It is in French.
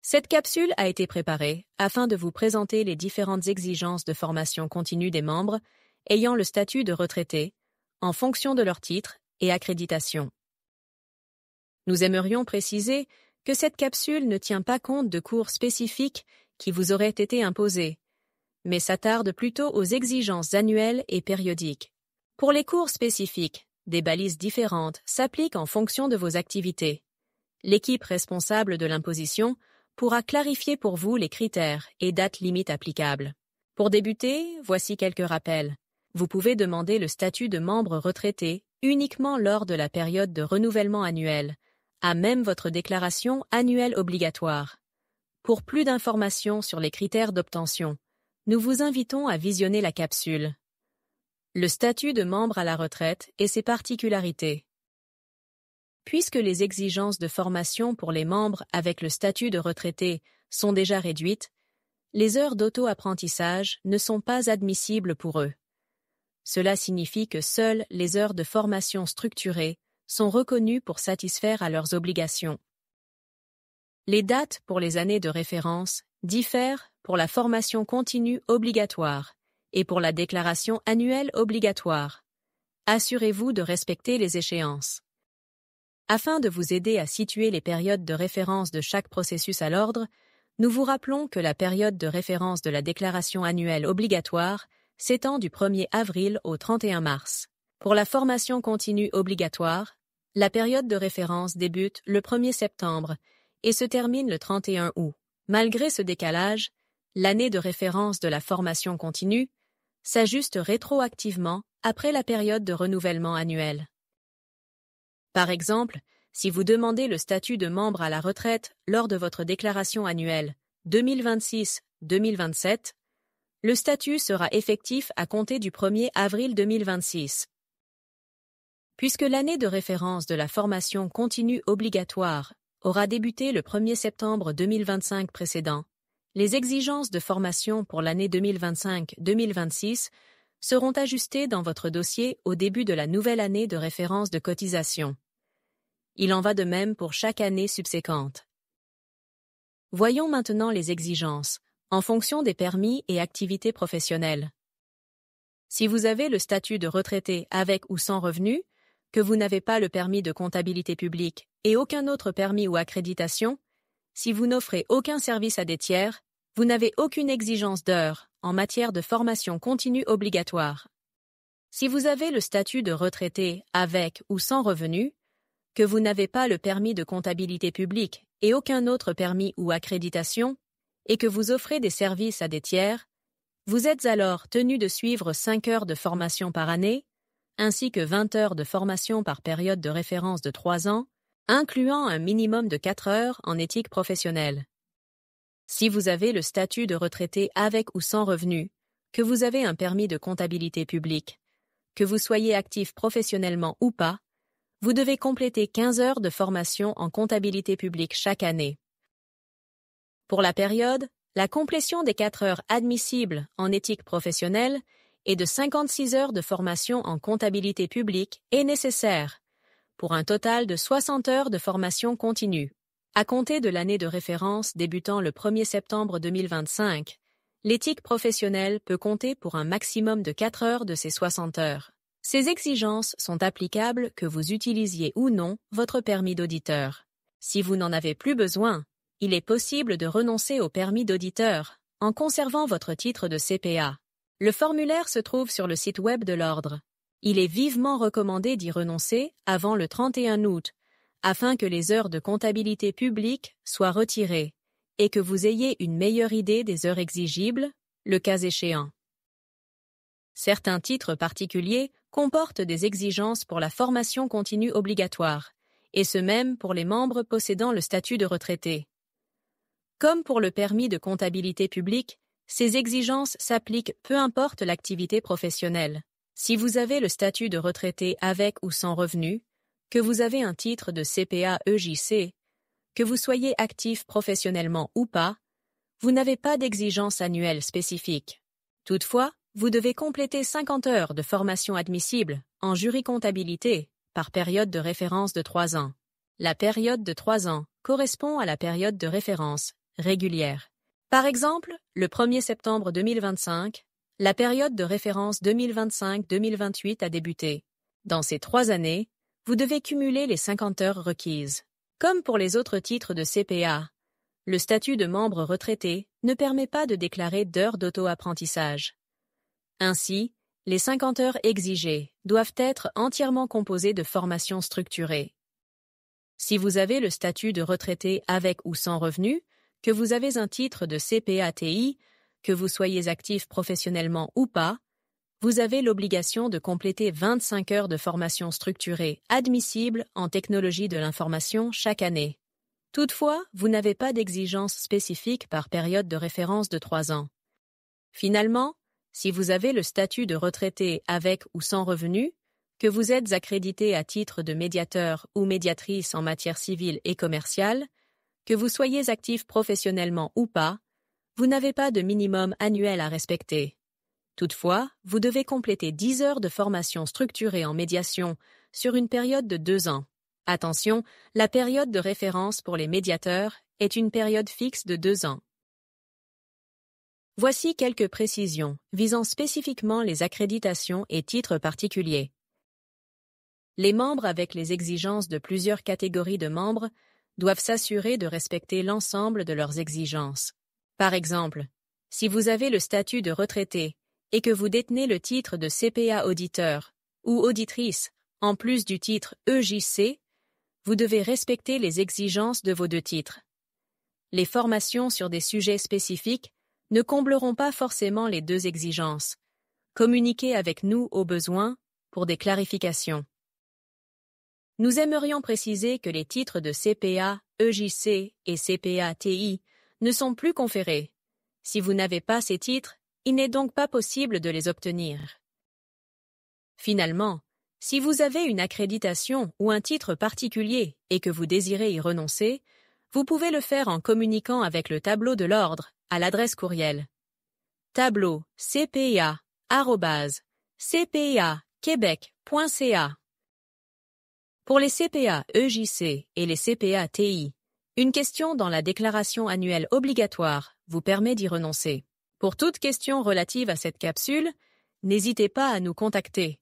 Cette capsule a été préparée afin de vous présenter les différentes exigences de formation continue des membres ayant le statut de retraité, en fonction de leur titre et accréditation. Nous aimerions préciser que cette capsule ne tient pas compte de cours spécifiques qui vous auraient été imposés, mais s'attarde plutôt aux exigences annuelles et périodiques. Pour les cours spécifiques, des balises différentes s'appliquent en fonction de vos activités. L'équipe responsable de l'imposition pourra clarifier pour vous les critères et dates limites applicables. Pour débuter, voici quelques rappels. Vous pouvez demander le statut de membre retraité uniquement lors de la période de renouvellement annuel, à même votre déclaration annuelle obligatoire. Pour plus d'informations sur les critères d'obtention, nous vous invitons à visionner la capsule. Le statut de membre à la retraite et ses particularités. Puisque les exigences de formation pour les membres avec le statut de retraité sont déjà réduites, les heures d'auto-apprentissage ne sont pas admissibles pour eux. Cela signifie que seules les heures de formation structurée sont reconnues pour satisfaire à leurs obligations. Les dates pour les années de référence diffèrent pour la formation continue obligatoire et pour la déclaration annuelle obligatoire. Assurez-vous de respecter les échéances. Afin de vous aider à situer les périodes de référence de chaque processus à l'ordre, nous vous rappelons que la période de référence de la déclaration annuelle obligatoire s'étend du 1er avril au 31 mars. Pour la formation continue obligatoire, la période de référence débute le 1er septembre et se termine le 31 août. Malgré ce décalage, l'année de référence de la formation continue s'ajuste rétroactivement après la période de renouvellement annuel. Par exemple, si vous demandez le statut de membre à la retraite lors de votre déclaration annuelle 2026-2027, le statut sera effectif à compter du 1er avril 2026. Puisque l'année de référence de la formation continue obligatoire aura débuté le 1er septembre 2025 précédent, les exigences de formation pour l'année 2025-2026 seront ajustées dans votre dossier au début de la nouvelle année de référence de cotisation. Il en va de même pour chaque année subséquente. Voyons maintenant les exigences, en fonction des permis et activités professionnelles. Si vous avez le statut de retraité avec ou sans revenu, que vous n'avez pas le permis de comptabilité publique et aucun autre permis ou accréditation, si vous n'offrez aucun service à des tiers, vous n'avez aucune exigence d'heures en matière de formation continue obligatoire. Si vous avez le statut de retraité avec ou sans revenu, que vous n'avez pas le permis de comptabilité publique et aucun autre permis ou accréditation, et que vous offrez des services à des tiers, vous êtes alors tenu de suivre 5 heures de formation par année, ainsi que 20 heures de formation par période de référence de 3 ans, incluant un minimum de 4 heures en éthique professionnelle. Si vous avez le statut de retraité avec ou sans revenu, que vous avez un permis de comptabilité publique, que vous soyez actif professionnellement ou pas, vous devez compléter 15 heures de formation en comptabilité publique chaque année. Pour la période, la complétion des 4 heures admissibles en éthique professionnelle et de 56 heures de formation en comptabilité publique est nécessaire, pour un total de 60 heures de formation continue. À compter de l'année de référence débutant le 1er septembre 2025, l'éthique professionnelle peut compter pour un maximum de 4 heures de ces 60 heures. Ces exigences sont applicables que vous utilisiez ou non votre permis d'auditeur. Si vous n'en avez plus besoin, il est possible de renoncer au permis d'auditeur en conservant votre titre de CPA. Le formulaire se trouve sur le site web de l'Ordre. Il est vivement recommandé d'y renoncer avant le 31 août, afin que les heures de comptabilité publique soient retirées et que vous ayez une meilleure idée des heures exigibles, le cas échéant. Certains titres particuliers comportent des exigences pour la formation continue obligatoire, et ce même pour les membres possédant le statut de retraité. Comme pour le permis de comptabilité publique, ces exigences s'appliquent peu importe l'activité professionnelle. Si vous avez le statut de retraité avec ou sans revenu, que vous avez un titre de CPA-EJC, que vous soyez actif professionnellement ou pas, vous n'avez pas d'exigence annuelle spécifique. Toutefois, vous devez compléter 50 heures de formation admissible en jury-comptabilité par période de référence de 3 ans. La période de 3 ans correspond à la période de référence régulières. Par exemple, le 1er septembre 2025, la période de référence 2025-2028 a débuté. Dans ces 3 années, vous devez cumuler les 50 heures requises. Comme pour les autres titres de CPA, le statut de membre retraité ne permet pas de déclarer d'heures d'auto-apprentissage. Ainsi, les 50 heures exigées doivent être entièrement composées de formations structurées. Si vous avez le statut de retraité avec ou sans revenu, que vous avez un titre de CPA-TI, que vous soyez actif professionnellement ou pas, vous avez l'obligation de compléter 25 heures de formation structurée admissible en technologie de l'information chaque année. Toutefois, vous n'avez pas d'exigence spécifique par période de référence de 3 ans. Finalement, si vous avez le statut de retraité avec ou sans revenu, que vous êtes accrédité à titre de médiateur ou médiatrice en matière civile et commerciale, que vous soyez actif professionnellement ou pas, vous n'avez pas de minimum annuel à respecter. Toutefois, vous devez compléter 10 heures de formation structurée en médiation sur une période de 2 ans. Attention, la période de référence pour les médiateurs est une période fixe de 2 ans. Voici quelques précisions visant spécifiquement les accréditations et titres particuliers. Les membres avec les exigences de plusieurs catégories de membres doivent s'assurer de respecter l'ensemble de leurs exigences. Par exemple, si vous avez le statut de retraité et que vous détenez le titre de CPA auditeur ou auditrice, en plus du titre EJC, vous devez respecter les exigences de vos 2 titres. Les formations sur des sujets spécifiques ne combleront pas forcément les 2 exigences. Communiquez avec nous au besoin pour des clarifications. Nous aimerions préciser que les titres de CPA, EJC et CPA-TI ne sont plus conférés. Si vous n'avez pas ces titres, il n'est donc pas possible de les obtenir. Finalement, si vous avez une accréditation ou un titre particulier et que vous désirez y renoncer, vous pouvez le faire en communiquant avec le tableau de l'ordre à l'adresse courriel tableau-cpa@cpaquebec.ca. Pour les CPA EJC et les CPA TI, une question dans la déclaration annuelle obligatoire vous permet d'y renoncer. Pour toute question relative à cette capsule, n'hésitez pas à nous contacter.